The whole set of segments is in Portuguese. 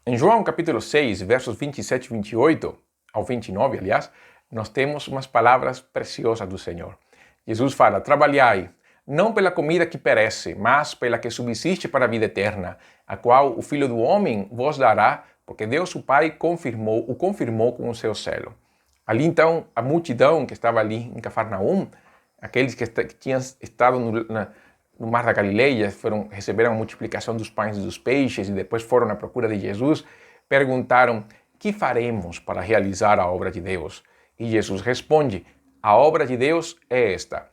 Em João capítulo 6, versos 27 e 28, ao 29, aliás, nós temos umas palavras preciosas do Senhor. Jesus fala: trabalhai, não pela comida que perece, mas pela que subsiste para a vida eterna, a qual o Filho do Homem vos dará, porque Deus o Pai o confirmou com o seu selo. Ali então, a multidão que estava ali em Cafarnaum, aqueles que tinham estado no Mar da Galileia, receberam a multiplicação dos pães e dos peixes e depois foram à procura de Jesus, perguntaram: que faremos para realizar a obra de Deus? E Jesus responde: a obra de Deus é esta,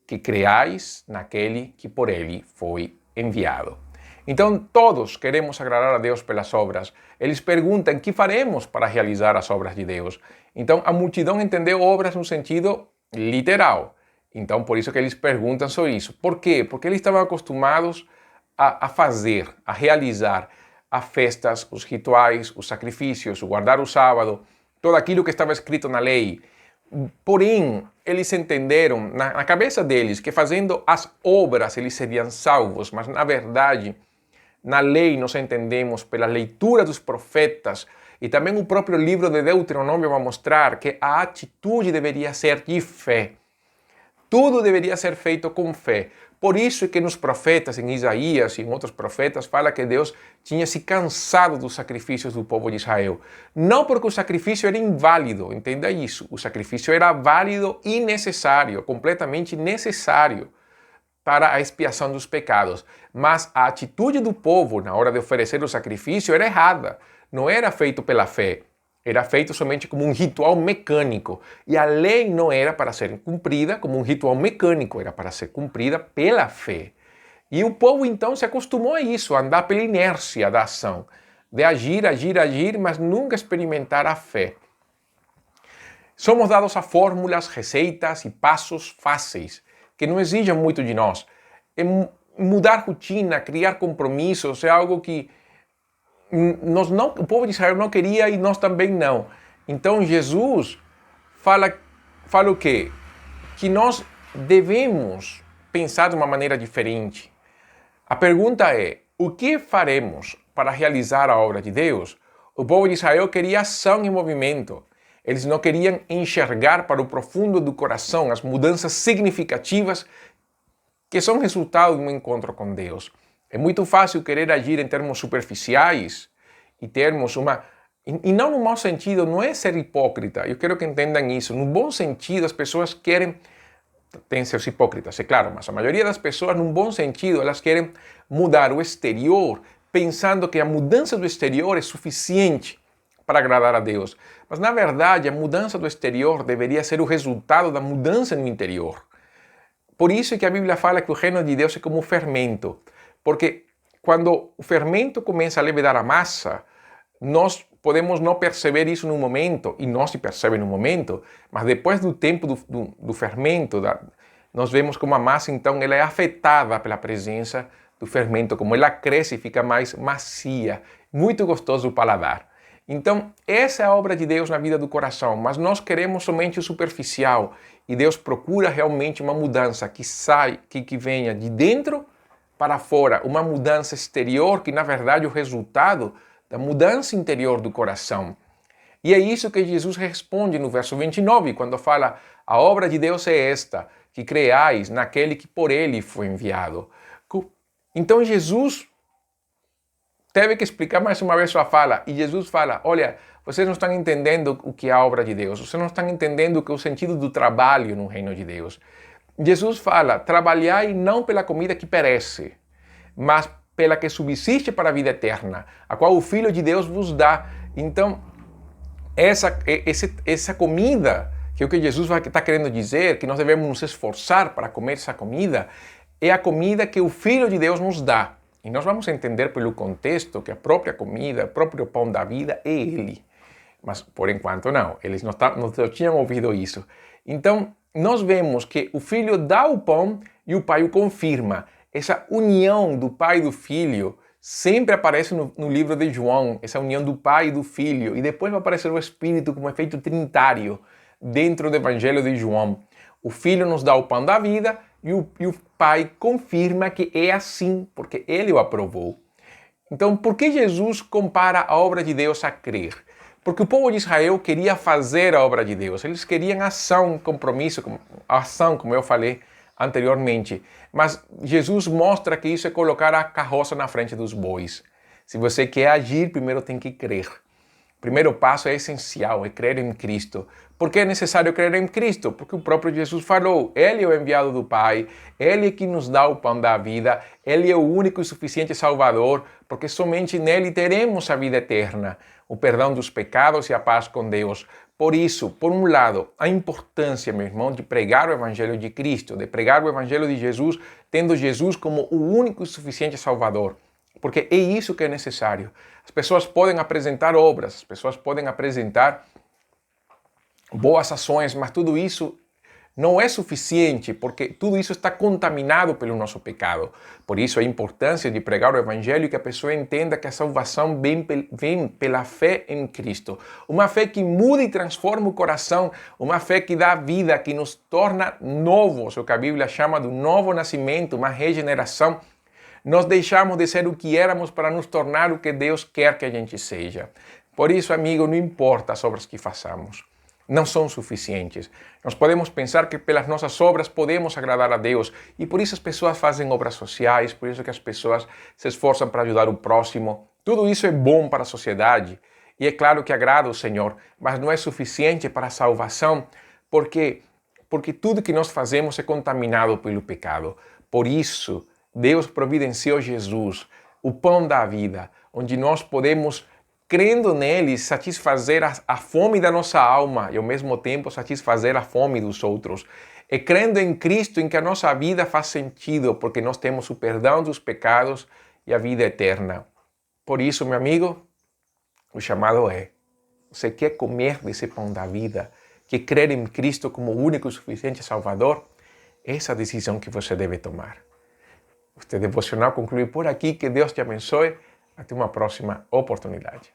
que creais naquele que por ele foi enviado. Então todos queremos agradar a Deus pelas obras. Eles perguntam: que faremos para realizar as obras de Deus? Então a multidão entendeu obras no sentido literal. Então por isso que eles perguntam sobre isso. Por quê? Porque eles estavam acostumados a fazer, a realizar as festas, os rituais, os sacrifícios, o guardar o sábado, tudo aquilo que estava escrito na lei. Porém, eles entenderam na cabeça deles que fazendo as obras eles seriam salvos, mas na verdade, na lei nós entendemos pela leitura dos profetas e também o próprio livro de Deuteronômio vai mostrar que a atitude deveria ser de fé. Tudo deveria ser feito com fé. Por isso é que nos profetas, em Isaías e em outros profetas, fala que Deus tinha se cansado dos sacrifícios do povo de Israel. Não porque o sacrifício era inválido, entenda isso. O sacrifício era válido e necessário, completamente necessário para a expiação dos pecados. Mas a atitude do povo na hora de oferecer o sacrifício era errada. Não era feito pela fé. Era feito somente como um ritual mecânico. E a lei não era para ser cumprida como um ritual mecânico, era para ser cumprida pela fé. E o povo então se acostumou a isso, a andar pela inércia da ação, de agir, agir, agir, mas nunca experimentar a fé. Somos dados a fórmulas, receitas e passos fáceis, que não exigem muito de nós. Mudar rotina, criar compromissos, é algo que o povo de Israel não queria e nós também não. Então Jesus fala o quê? Que nós devemos pensar de uma maneira diferente. A pergunta é: o que faremos para realizar a obra de Deus? O povo de Israel queria ação e movimento. Eles não queriam enxergar para o profundo do coração as mudanças significativas que são resultado de um encontro com Deus. É muito fácil querer agir em termos superficiais e termos uma... E não no mau sentido, não é ser hipócrita. Eu quero que entendam isso. No bom sentido, as pessoas querem... Tem seus hipócritas, é claro, mas a maioria das pessoas, num bom sentido, elas querem mudar o exterior pensando que a mudança do exterior é suficiente para agradar a Deus. Mas, na verdade, a mudança do exterior deveria ser o resultado da mudança no interior. Por isso é que a Bíblia fala que o reino de Deus é como um fermento. Porque quando o fermento começa a levedar a massa, nós podemos não perceber isso no momento, e não se percebe no momento, mas depois do tempo do fermento, nós vemos como a massa, então, ela é afetada pela presença do fermento, como ela cresce e fica mais macia, muito gostoso o paladar. Então, essa é a obra de Deus na vida do coração, mas nós queremos somente o superficial, e Deus procura realmente uma mudança que venha de dentro para fora, uma mudança exterior que, na verdade, é o resultado da mudança interior do coração. E é isso que Jesus responde no verso 29, quando fala: a obra de Deus é esta, que creais naquele que por ele foi enviado. Então Jesus teve que explicar mais uma vez sua fala, e Jesus fala: olha, vocês não estão entendendo o que é a obra de Deus, vocês não estão entendendo o que é o sentido do trabalho no reino de Deus. Jesus fala: trabalhai não pela comida que perece, mas pela que subsiste para a vida eterna, a qual o Filho de Deus vos dá. Então, essa comida, que é o que Jesus está querendo dizer, que nós devemos nos esforçar para comer essa comida, é a comida que o Filho de Deus nos dá. E nós vamos entender pelo contexto que a própria comida, o próprio pão da vida é Ele. Mas, por enquanto, não. Eles não tinham ouvido isso. Então, nós vemos que o Filho dá o pão e o Pai o confirma. Essa união do Pai e do Filho sempre aparece no livro de João, essa união do Pai e do Filho. E depois vai aparecer o Espírito como efeito trinitário dentro do Evangelho de João. O Filho nos dá o pão da vida e o Pai confirma que é assim, porque Ele o aprovou. Então, por que Jesus compara a obra de Deus a crer? Porque o povo de Israel queria fazer a obra de Deus. Eles queriam ação, compromisso, ação, como eu falei anteriormente. Mas Jesus mostra que isso é colocar a carroça na frente dos bois. Se você quer agir, primeiro tem que crer. O primeiro passo é essencial, é crer em Cristo. Por que é necessário crer em Cristo? Porque o próprio Jesus falou, Ele é o enviado do Pai, Ele é que nos dá o pão da vida, Ele é o único e suficiente Salvador, porque somente nele teremos a vida eterna, o perdão dos pecados e a paz com Deus. Por isso, por um lado, a importância, meu irmão, de pregar o Evangelho de Cristo, de pregar o Evangelho de Jesus, tendo Jesus como o único e suficiente Salvador. Porque é isso que é necessário. As pessoas podem apresentar obras, as pessoas podem apresentar boas ações, mas tudo isso não é suficiente, porque tudo isso está contaminado pelo nosso pecado. Por isso a importância de pregar o Evangelho e que a pessoa entenda que a salvação vem pela fé em Cristo. Uma fé que muda e transforma o coração, uma fé que dá vida, que nos torna novos, o que a Bíblia chama de novo nascimento, uma regeneração. Nós deixamos de ser o que éramos para nos tornar o que Deus quer que a gente seja. Por isso, amigo, não importa as obras que façamos. Não são suficientes. Nós podemos pensar que pelas nossas obras podemos agradar a Deus e por isso as pessoas fazem obras sociais, por isso que as pessoas se esforçam para ajudar o próximo. Tudo isso é bom para a sociedade e é claro que agrada o Senhor, mas não é suficiente para a salvação porque tudo que nós fazemos é contaminado pelo pecado. Por isso, Deus providenciou Jesus, o pão da vida, onde nós podemos, crendo nele, satisfazer a fome da nossa alma e ao mesmo tempo satisfazer a fome dos outros. É crendo em Cristo em que a nossa vida faz sentido, porque nós temos o perdão dos pecados e a vida eterna. Por isso, meu amigo, o chamado é: você quer comer desse pão da vida, quer crer em Cristo como o único e suficiente Salvador? Essa é a decisão que você deve tomar. Este devocional conclui por aqui. Que Deus te abençoe. Até uma próxima oportunidade.